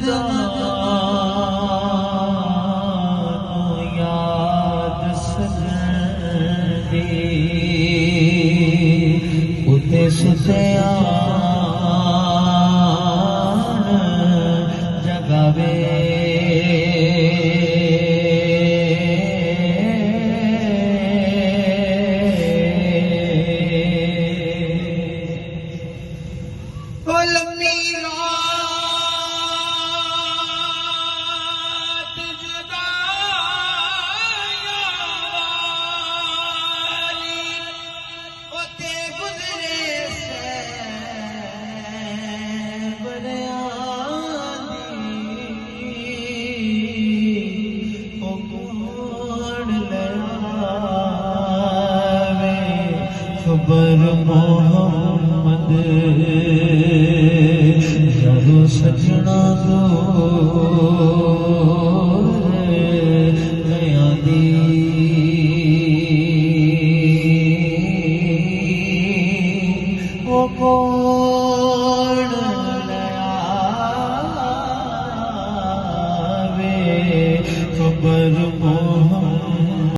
याद सजदी उते सुत्यान जगावे खबर मोहम्मद यारो सजना तो नया दी वो कौन लावे खबर मोहम्मद